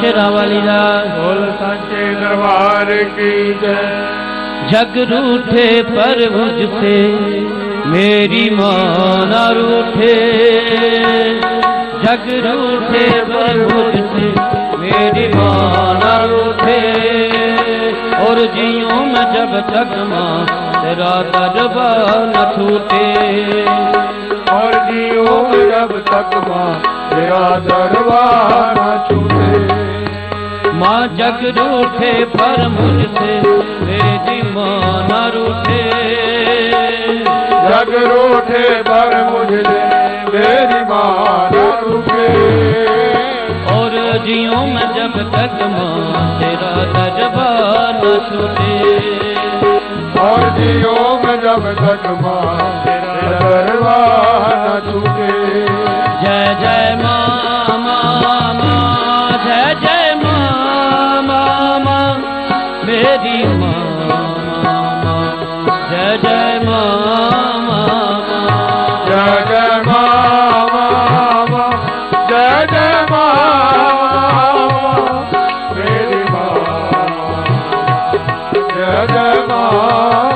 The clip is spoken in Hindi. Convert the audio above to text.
शेरावाली लाल बोल सांचे दरबार की जय। जग रूठे पर मुझसे मेरी मां न रूठे, जग रूठे पर मुझसे मेरी मां न रूठे। और जियूं मैं जब तक मां तेरा दरबार न छूटे, और जियो जब तक मां तेरा दरबार न छूटे। माँ जग रूठे पर मुझसे मेरी माँ न रूठे, जग रूठे पर मुझसे मेरी मां न रूठे। और जियूं मैं जब तक माँ तेरा दरबार न छूटे, और जियो मैं जब तक मां तेरा दरबार न छूटे। जय जय माँ माँ माँ, जय जय माँ माँ माँ मेरी माँ माँ, जय जय माँ माँ माँ, जय जय मां मां, जय जय मां मेरी मां, जय जय मां।